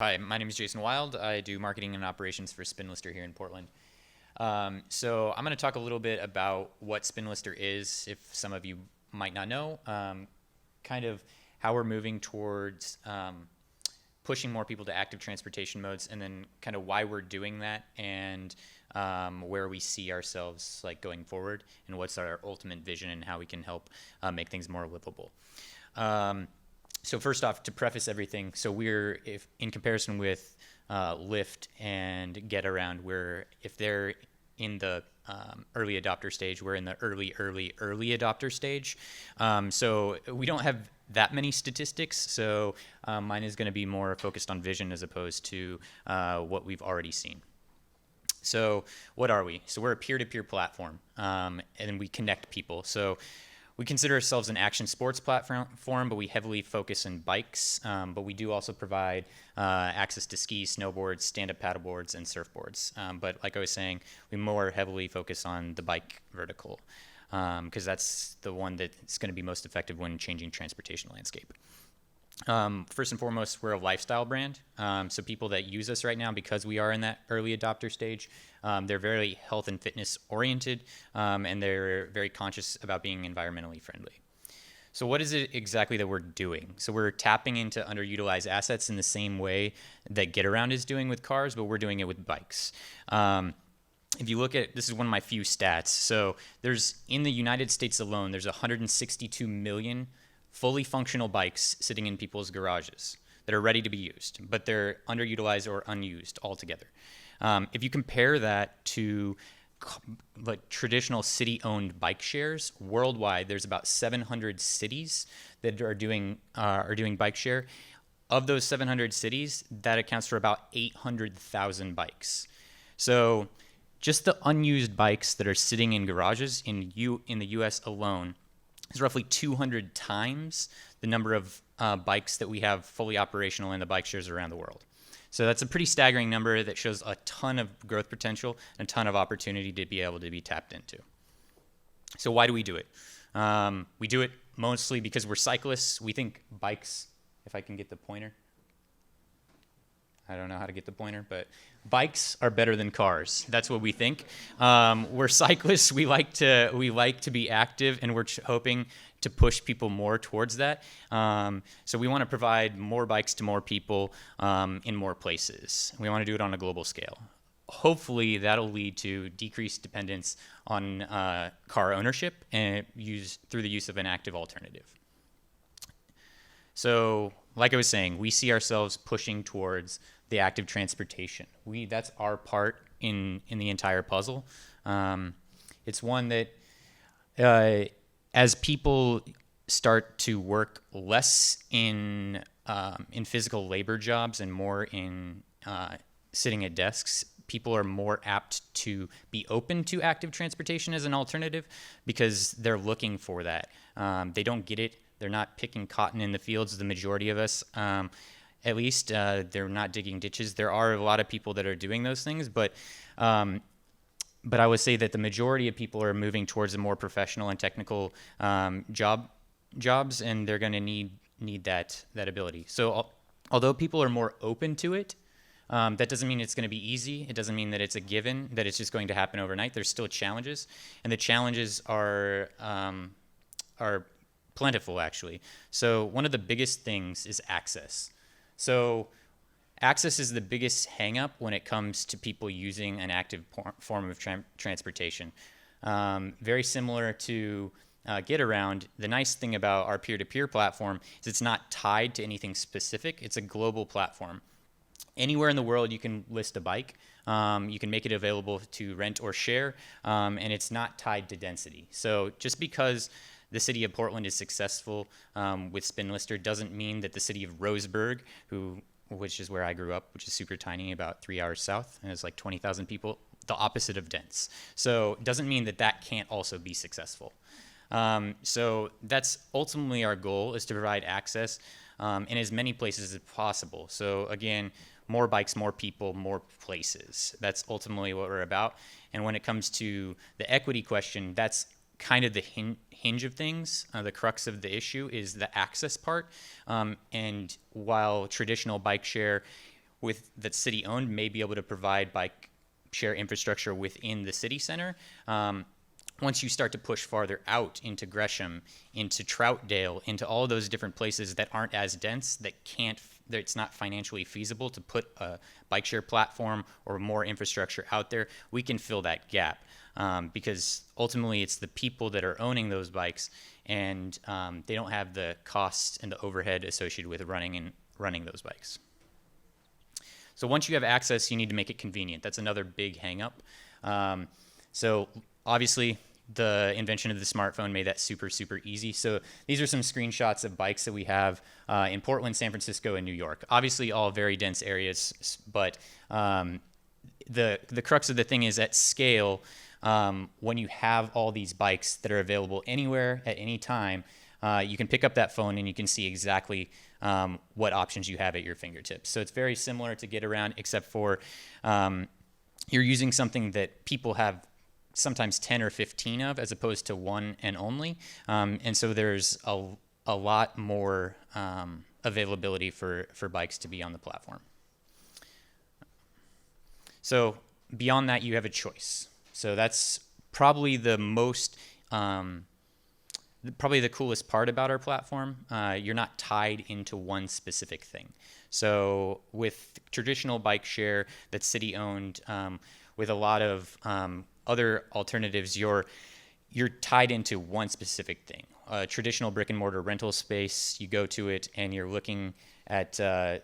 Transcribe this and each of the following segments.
Hi, my name is Jason Wilde. I do marketing and operations for Spinlister here in Portland. So I'm going to talk a little bit about what Spinlister is, if some of you might not know, kind of how we're moving towards pushing more people to active transportation modes, and then kind of why we're doing that, and where we see ourselves like going forward, and what's our ultimate vision, and how we can help make things more livable. So first off, to preface everything, so we're, if in comparison with Lyft and Get Around, if they're in the early adopter stage, we're in the early adopter stage. So we don't have that many statistics. So mine is going to be more focused on vision as opposed to what we've already seen. So what are we? So we're a peer-to-peer platform, and we connect people. So we consider ourselves an action sports platform, but we heavily focus on bikes. But we do also provide access to skis, snowboards, stand-up paddleboards, and surfboards. But like I was saying, we more heavily focus on the bike vertical because that's the one that's going to be most effective when changing transportation landscape. First and foremost, we're a lifestyle brand. So people that use us right now, because we are in that early adopter stage, they're very health and fitness oriented, and they're very conscious about being environmentally friendly. So what is it exactly that we're doing? So we're tapping into underutilized assets in the same way that Get Around is doing with cars, but we're doing it with bikes. If you look at, this is one of my few stats. So in the United States alone, there's 162 million fully functional bikes sitting in people's garages that are ready to be used, but they're underutilized or unused altogether. If you compare that to like traditional city-owned bike shares worldwide, there's about 700 cities that are doing bike share. Of those 700 cities, that accounts for about 800,000 bikes. So just the unused bikes that are sitting in garages in the U.S. alone is roughly 200 times the number of bikes that we have fully operational in the bike shares around the world. So that's a pretty staggering number that shows a ton of growth potential and a ton of opportunity to be able to be tapped into. So why do we do it? We do it mostly because we're cyclists. We think bikes, if I can get the pointer. I don't know how to get the pointer, but bikes are better than cars. That's what we think. We're cyclists. We like to be active, and we're hoping to push people more towards that. So we want to provide more bikes to more people in more places. We want to do it on a global scale. Hopefully, that'll lead to decreased dependence on car ownership and through the use of an active alternative. So, like I was saying, we see ourselves pushing towards the active transportation. That's our part in the entire puzzle. It's one that as people start to work less in physical labor jobs and more in sitting at desks, people are more apt to be open to active transportation as an alternative because they're looking for that. They don't get it. They're not picking cotton in the fields, the majority of us. At least they're not digging ditches. There are a lot of people that are doing those things, but I would say that the majority of people are moving towards a more professional and technical jobs, and they're going to need that ability. So although people are more open to it, that doesn't mean it's going to be easy. It doesn't mean that it's a given, that it's just going to happen overnight. There's still challenges, and the challenges are plentiful, actually. So one of the biggest things is access. So access is the biggest hang-up when it comes to people using an active form of transportation. Very similar to Get Around, the nice thing about our peer-to-peer platform is it's not tied to anything specific. It's a global platform. Anywhere in the world you can list a bike. You can make it available to rent or share, and it's not tied to density. So just because the city of Portland is successful with Spinlister doesn't mean that the city of Roseburg, which is where I grew up, which is super tiny, about 3 hours south, and it's like 20,000 people, the opposite of dense. So it doesn't mean that can't also be successful. So that's ultimately our goal, is to provide access in as many places as possible. So again, more bikes, more people, more places. That's ultimately what we're about. And when it comes to the equity question, that's kind of the hinge of things. The crux of the issue is the access part. And while traditional bike share that's city owned may be able to provide bike share infrastructure within the city center. Once you start to push farther out into Gresham, into Troutdale, into all those different places that aren't as dense, that it's not financially feasible to put a bike share platform or more infrastructure out there, we can fill that gap. Because ultimately it's the people that are owning those bikes, and they don't have the costs and the overhead associated with running those bikes. So once you have access, you need to make it convenient. That's another big hang-up. So obviously, the invention of the smartphone made that super, super easy. So these are some screenshots of bikes that we have in Portland, San Francisco, and New York. Obviously, all very dense areas, but the crux of the thing is at scale, when you have all these bikes that are available anywhere at any time, you can pick up that phone and you can see exactly what options you have at your fingertips. So it's very similar to Get Around, except for you're using something that people have sometimes 10 or 15 of, as opposed to one and only. And so there's a lot more availability for bikes to be on the platform. So beyond that, you have a choice. So that's probably the most, probably the coolest part about our platform. You're not tied into one specific thing. So with traditional bike share that's city owned, with a lot of other alternatives, you're tied into one specific thing. Traditional brick and mortar rental space, you go to it and you're looking at the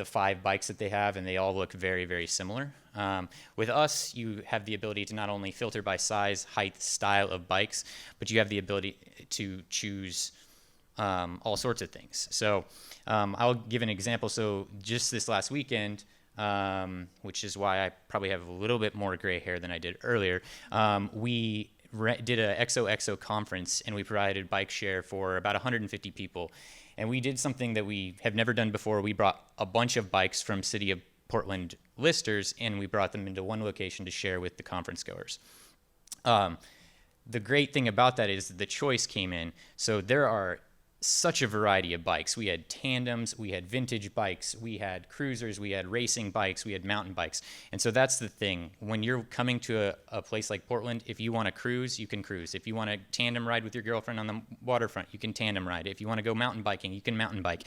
5 bikes that they have, and they all look very, very similar. With us, you have the ability to not only filter by size, height, style of bikes, but you have the ability to choose all sorts of things. So I'll give an example. So just this last weekend, which is why I probably have a little bit more gray hair than I did earlier, we did a XOXO conference, and we provided bike share for about 150 people. And we did something that we have never done before. We brought a bunch of bikes from City of Portland listers, and we brought them into one location to share with the conference goers. The great thing about that is the choice came in. So there are such a variety of bikes. We had tandems, we had vintage bikes, we had cruisers, we had racing bikes, we had mountain bikes. And so that's the thing. When you're coming to a place like Portland, if you want to cruise, you can cruise. If you want to tandem ride with your girlfriend on the waterfront, you can tandem ride. If you want to go mountain biking, you can mountain bike.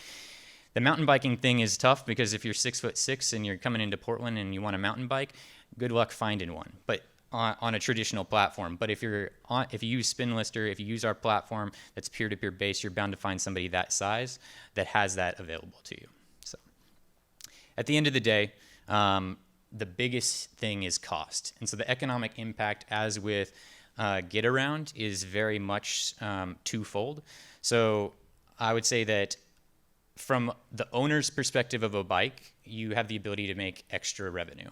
The mountain biking thing is tough because if you're 6'6" and you're coming into Portland and you want a mountain bike, good luck finding one. But on a traditional platform. But if you use Spinlister, if you use our platform that's peer-to-peer based, you're bound to find somebody that size that has that available to you. So at the end of the day, the biggest thing is cost. And so the economic impact, as with Get Around, is very much twofold. So I would say that from the owner's perspective of a bike, you have the ability to make extra revenue.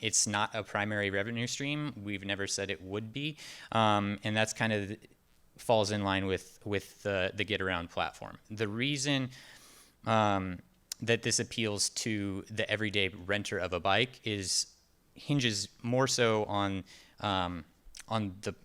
It's not a primary revenue stream. We've never said it would be. And that's kind of falls in line with the Get Around platform. The reason that this appeals to the everyday renter of a bike hinges more so on the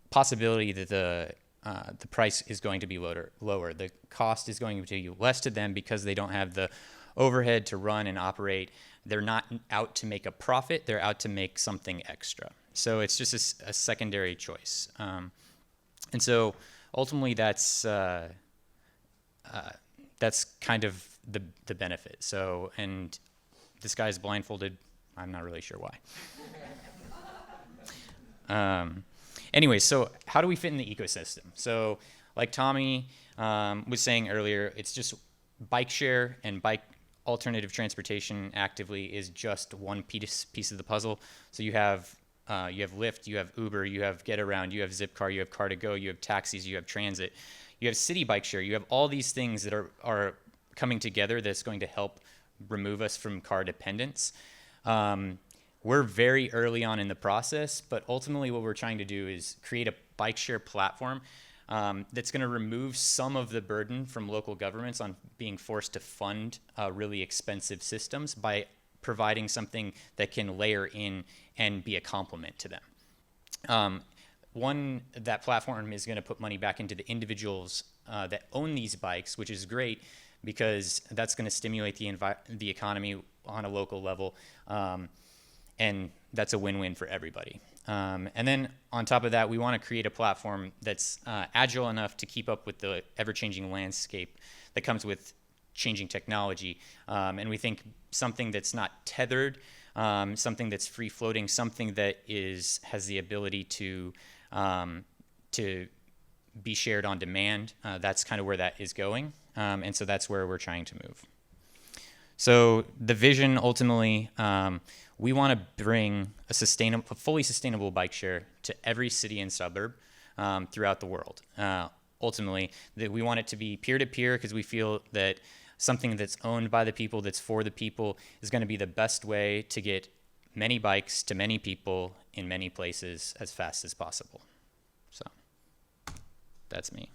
possibility that the price is going to be lower. The cost is going to be less to them because they don't have the overhead to run and operate. They're not out to make a profit. They're out to make something extra. So it's just a secondary choice. And so ultimately that's kind of the benefit. So, and this guy's blindfolded. I'm not really sure why. Anyway, so how do we fit in the ecosystem? So like Tommy was saying earlier, it's just bike share and bike alternative transportation actively is just one piece of the puzzle. So you have Lyft, you have Uber, you have Get Around, you have Zipcar, you have Car2Go, you have taxis, you have transit, you have city bike share. You have all these things that are coming together that's going to help remove us from car dependence. We're very early on in the process, but ultimately what we're trying to do is create a bike share platform that's going to remove some of the burden from local governments on being forced to fund really expensive systems by providing something that can layer in and be a complement to them. That platform is going to put money back into the individuals that own these bikes, which is great because that's going to stimulate the economy on a local level, and that's a win-win for everybody. And then on top of that, we want to create a platform that's agile enough to keep up with the ever-changing landscape that comes with changing technology. And we think something that's not tethered, something that's free-floating, something that has the ability to be shared on demand. That's kind of where that is going. And so that's where we're trying to move. So the vision, ultimately, we want to bring a fully sustainable bike share to every city and suburb throughout the world. Ultimately, we want it to be peer-to-peer because we feel that something that's owned by the people, that's for the people, is going to be the best way to get many bikes to many people in many places as fast as possible. So that's me.